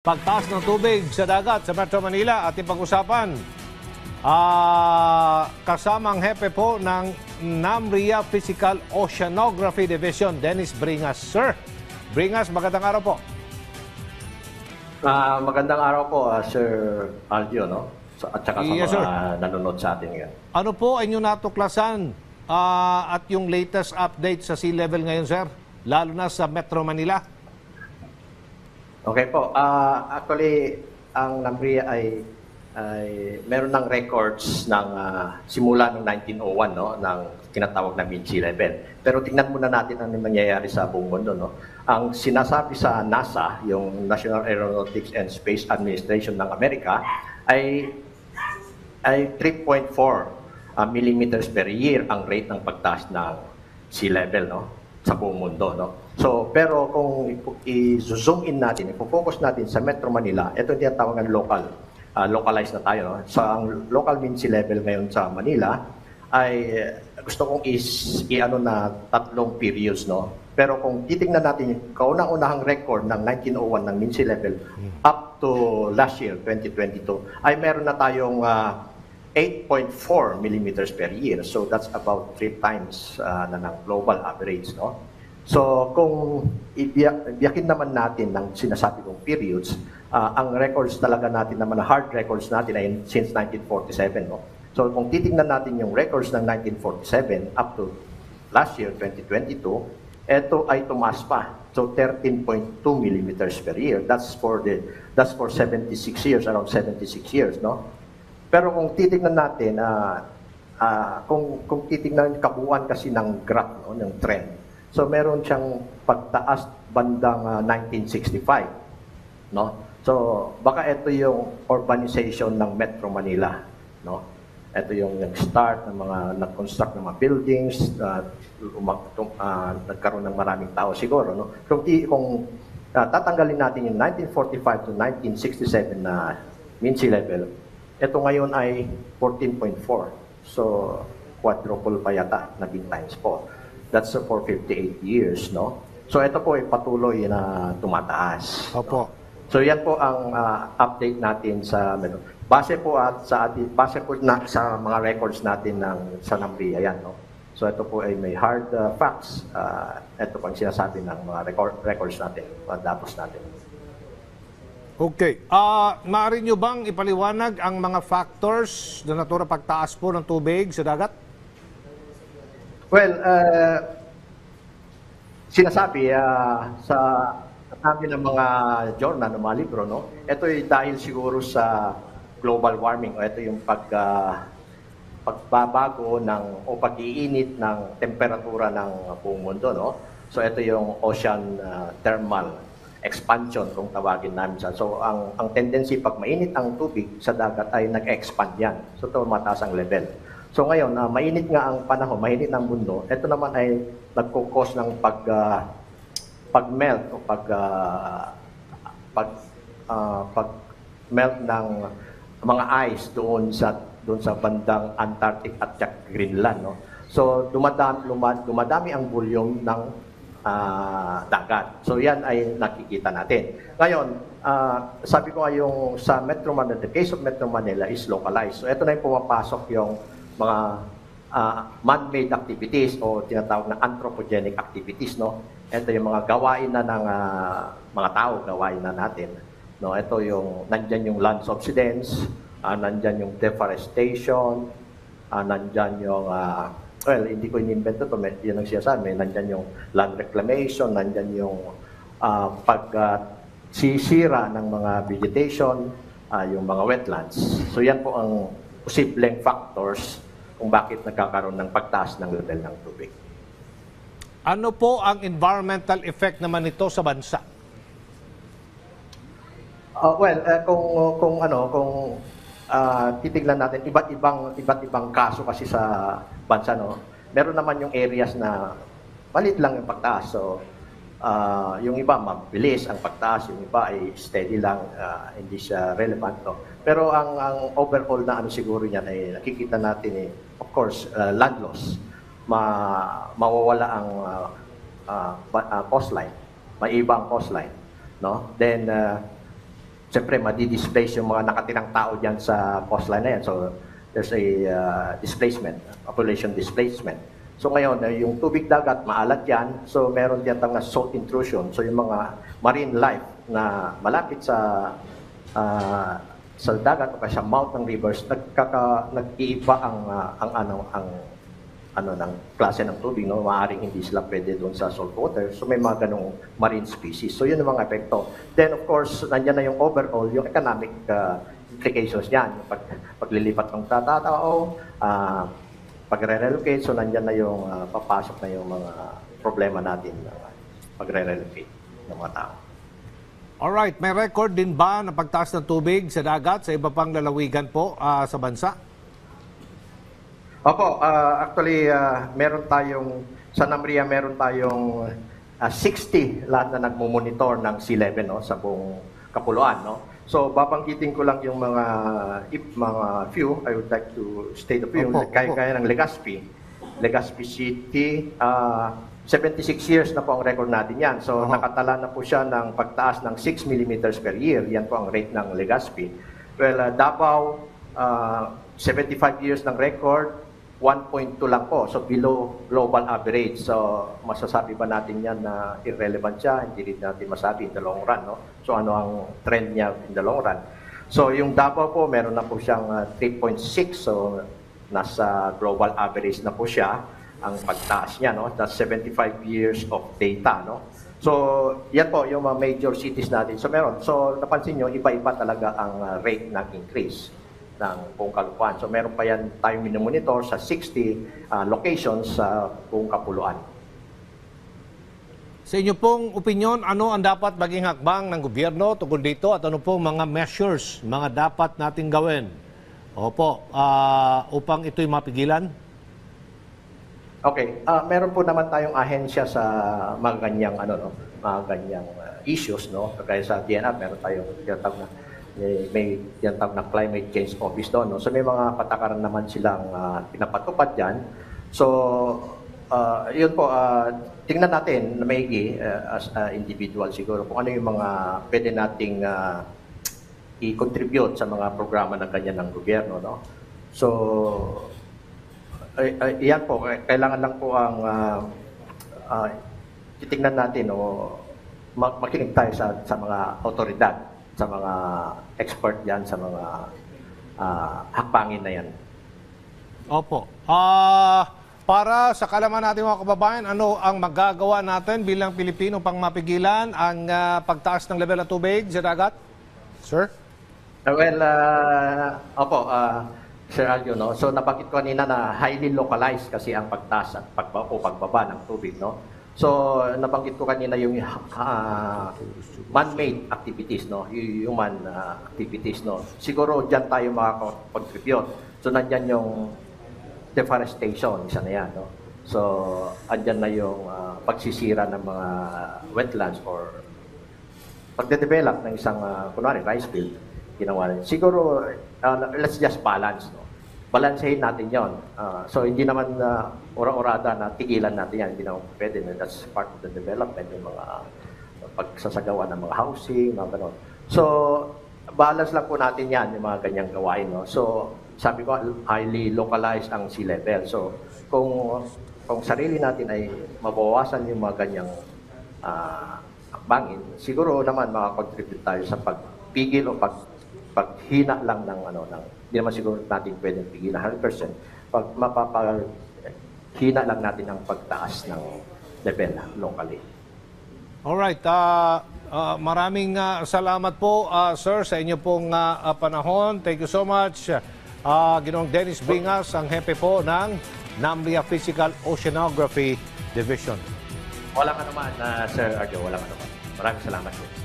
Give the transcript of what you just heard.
Pagtaas ng tubig sa dagat sa Metro Manila, ating pag-usapan. Kasamang hepe po ng NAMRIA Physical Oceanography Division, Dennis Bringas. Sir, Bringas, magandang araw po. Magandang araw po, Sir Aldio, no? At saka sa Yes, mga nanonood sa atin ngayon. Ano po ang inyong natuklasan at yung latest update sa sea level ngayon, sir? Lalo na sa Metro Manila? Okay po. Actually, ang NAMRIA ay meron ng records ng simula ng 1901, no, ng tinatawag na mean sea level. Pero tingnan muna natin ang nangyayari sa buong mundo, no. Ang sinasabi sa NASA, yung National Aeronautics and Space Administration ng Amerika, ay 3.4 millimeters per year ang rate ng pagtaas ng sea level, no, sa buong mundo, no. So, pero kung i-zoom in natin, i-focus natin sa Metro Manila, ito yung tinatawag ng localized na tayo, no? So, ang local mean sea level ngayon sa Manila ay gusto kong i-ano na tatlong periods, no. Pero kung titingnan natin yung kaunang-unahang record ng 1901 ng mean sea level up to last year, 2022, ay meron na tayong 8.4 millimeters per year. So that's about 3 times na ng global average, no? So kung ibiyakin naman natin ng sinasabi kong periods, ang records talaga natin naman, hard records natin ay since 1947, no? So kung titingnan natin yung records ng 1947 up to last year, 2022, ito ay tumaas pa. So 13.2 millimeters per year. That's for 76 years, around 76 years, no? Pero kung titingnan natin, kung titingnan kabuuan kasi ng graph, no, ng trend, so meron siyang pagtaas bandang 1965, no? So baka ito yung urbanization ng Metro Manila, no? Ito yung start ng mga nag-construct ng mga buildings, nagkaroon ng maraming tao siguro, no? Kung tatanggalin natin yung 1945 to 1967 na mean sea level, ito ngayon ay 14.4. So quadruple pa yata, naging times 4. That's for 58 years, no? So ito po ay patuloy na tumataas. Opo. No? So yan po ang update natin sa base po sa mga records natin ng sa NAMRIA yan, no? So ito po ay may hard facts. Ito po ang sinasabi ng mga records natin, mga datos natin. Okay. Maaari nyo bang ipaliwanag ang mga factors na naturang pagtaas po ng tubig sa dagat? Well, sinasabi sa sabi ng mga journal, ng mga libro, no? Ito ay dahil siguro sa global warming, o ito yung pagbabago o pag-iinit ng temperatura ng buong mundo, no? So ito yung ocean thermal expansion kung tawagin namin siya. So ang tendency pag mainit ang tubig sa dagat ay nag-expand yan. So ito mataas ang level. So ngayon, mainit nga ang panahon, mainit ang mundo, ito naman ay nagkukos ng pag-melt o pag-melt ng mga ice doon sa bandang Antarctic at Greenland, no? So dumadami ang volume ng dagat. So yan ay nakikita natin. Ngayon, sabi ko nga yung sa Metro Manila, the case of Metro Manila is localized. So ito na yung pumapasok yung mga man-made activities o tinatawag na anthropogenic activities, no? Ito yung mga gawain na ng mga tao, gawain na natin, no? Ito yung nandyan yung land subsidence, nandyan yung deforestation, nandyan yung well, hindi ko in-invento to, yun ang sinasabi, nandyan yung land reclamation, nandyan yung pagsisira ng mga vegetation, yung mga wetlands. So yan po ang posibleng factors kung bakit nagkakaroon ng pagtaas ng level ng tubig. Ano po ang environmental effect naman nito sa bansa? Kung titignan natin iba't ibang kaso kasi sa bansa, no. Meron naman yung areas na maliit lang yung pagtaas. So yung iba mabilis ang pagtaas, yung iba ay steady lang, hindi siya relevant, no. Pero ang overall na siguro niyan ay nakikita natin of course, land loss. Mawawala ang coastline, maiba ang coastline, no? Then siyempre madi-displace yung mga nakatirang tao dyan sa coastline na yan. So there's a displacement, population displacement. So ngayon, yung tubig dagat, maalat yan. So meron dyan na salt intrusion. So yung mga marine life na malapit sa dagat o sa mouth ng rivers, nag-iiba ang ng klase ng tubig, no? Maaaring hindi sila pwede doon sa salt water. So may mga ganong marine species. So yun ang mga epekto. Then of course, nandiyan na yung overall, yung economic implications niyan. Paglilipat ng tatao, pagre-relocate, so nandiyan na yung papasok na yung mga problema natin pagre-relocate ng mga tao. Alright, may record din ba ng pagtaas ng tubig sa dagat sa iba pang lalawigan po sa bansa? Opo, actually, meron tayong, sa Namria, meron tayong 60 lahat na nagmumonitor ng sea level, no, sa buong Kapuluan. No? So, babanggitin ko lang yung mga few. I would like to state a few. Kaya ng Legazpi. Legazpi City, 76 years na po ang record natin yan. So, nakatala na po siya ng pagtaas ng 6 millimeters per year. Yan po ang rate ng Legazpi. Well, Davao, 75 years ng record, 1.2 lang po. So, below global average. So, masasabi ba natin yan na irrelevant siya? Hindi rin natin masabi in the long run. No? So, ano ang trend niya in the long run? So, yung Davao po, meron na po siyang 3.6. So, nasa global average na po siya ang pagtaas niya. No? That's 75 years of data. No? So, yan po yung mga major cities natin. So, meron. So, napansin nyo, iba-iba talaga ang rate ng increase ng buong Kalukuan. So meron pa yan tayong minomonitor sa 60 locations sa buong Kapuluan. Sa inyo pong opinion, ano ang dapat maging hakbang ng gobyerno tungkol dito at ano pong mga measures, mga dapat nating gawin? Opo, upang ito'y mapigilan? Okay, meron po naman tayong ahensya sa mga ganyang, mga ganyang issues, no? Kagaya sa DNR, meron tayong tinatawag na may tinatawag na climate change office doon. No? So may mga patakaran naman silang pinapatupad dyan. So yun po, tingnan natin na maigi as individual siguro kung ano yung mga pwede nating i-contribute sa mga programa ng ganyan ng gobyerno. No? So yan po, kailangan lang po ang titingnan natin o makinig tayo sa mga otoridad, sa mga expert yan, sa mga hakbangin na yan. Opo. Para sa kalaman natin mga kababayan, ano ang magagawa natin bilang Pilipino pang mapigilan ang pagtaas ng level ng tubig sa dagat? Sir? Well, opo, Sir Aljo, no? So nabanggit ko kanina na highly localized kasi ang pagtaas at pagbaba ng tubig, no? So, nabanggit ko kanina yung man-made activities, no? Human activities, no? Siguro dyan tayo makaka-contribute. So, nandyan yung deforestation, isa na yan, no? So, andyan na yung pagsisira ng mga wetlands or pagde-develop ng isang, kunwari, rice field, ginawa rin. Siguro, let's just balance, no? Balansehin natin yon. So, hindi naman ora-orada na tigilan natin yan. Hindi naman pwede. That's part of the development, yung mga pagsasagawa ng mga housing, mga ganon. So, balance lang po natin yan, yung mga ganyang gawain. No? So, sabi ko, highly localized ang sea level. So, kung sarili natin ay mabawasan yung mga ganyang akbangin, siguro naman makakontribute tayo sa pagpigil o paghina lang ng hindi naman siguro natin pwedeng pigil na 100%. Pag mapapahina lang natin ang pagtaas ng level locally. Alright. Maraming salamat po, sir, sa inyo pong panahon. Thank you so much. Ginoong Dennis Bringas, ang hepe po ng Namria Physical Oceanography Division. Walang anuman, Sir Arjo. Walang anuman. Maraming salamat po.